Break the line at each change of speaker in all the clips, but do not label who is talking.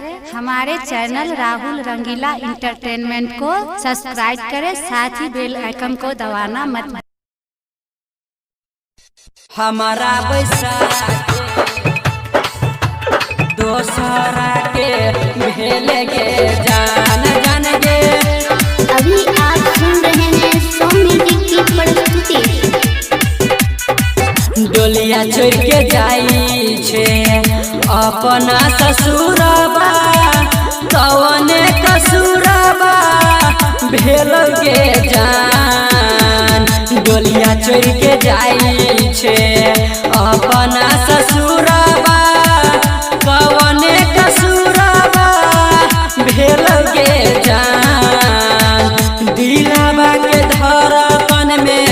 हमारे चैनल राहुल रंगीला इंटरटेनमेंट को सब्सक्राइब करें, साथ ही बेल आइकन को दबाना मत।
हमारा बैसाख दोसरा के भेले गे जान जान गे।
अभी आप सुन रहे हैं सौम्य की प्रस्तुति।
डोलिया छोड़ के जाई छे अपना ससुरबा, कौने कसूरबा भेल गे जान। डोलिया छोड़ के जाई छे अपना ससुरबा, कौने कसूरबा भेल गे जान। दिलवा के धड़कन में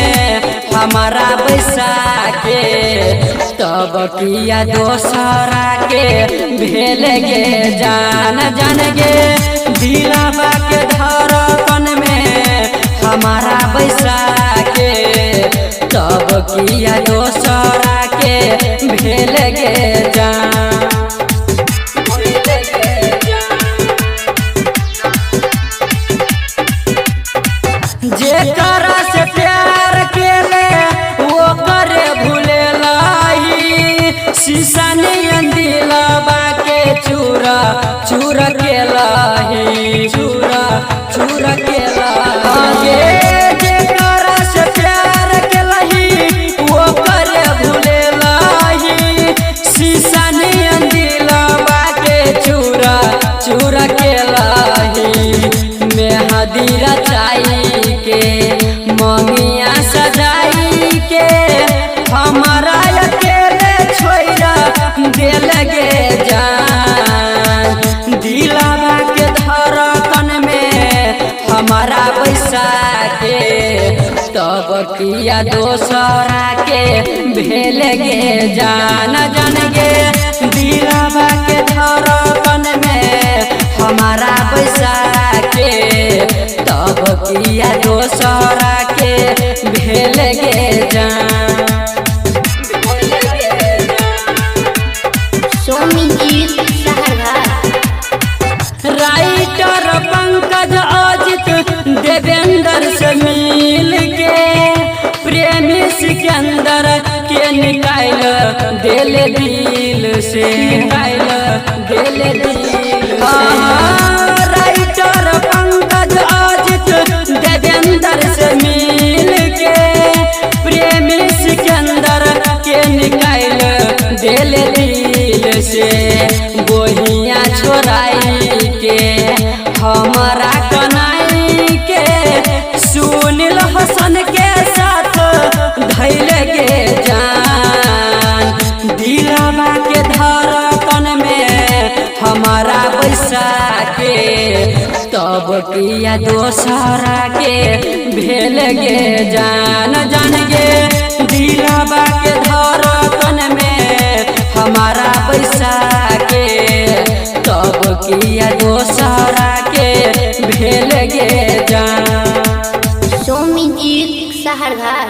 हमारा बैसाखे, तब किया दोसरा के भेल गे जान जान गे। दिलवा के धड़कन में हमारा बैसाखे, तब किया दोसरा के भेल गे जान। जेकरा से प्यार केले वो करे भूले लाई, शीशा नियन दिलवा के चूरा चूरा के लाई, चूरा चूरा के लाई। जेकरा से प्यार केलही वो करे भूले लाई, शीशा नियन दिलवा के चूरा चूरा के लाई। मेहदी रचाई के ममिया सजाई के, हमारा अकेले छोड़ा दिल गे जान। दिलवा के धड़कन में हमारा बैसाखे, तब किया दोसरा के भेल गे जान जान गे। दिलवा के धड़कन में हमारा बैसाखे, तब किया दोसरा के भेल गे जान। राइटर पंकज अजित देवेंद्र से मिल के, प्रेमी सिकंदर के निकाल दिल दिल से, निकाल दिल दिल से। राइटर पंकज अजित देवेंद्र से मिल के, प्रेमी सिकंदर के निकाल दिल दिल से। बोहिया छोड़ाई के हमारा कनाई के, सुनील हसन के साथ धैल गे जान। दिलवा के धड़कन में हमारा बैसाखे, तब किया दोसरा के भेल गे जान जान गे। दिलवा के धड़कन में हमारा बैसाखे, तब किया दोसरा के भेल गे जान।
सौम्य सहरघाट।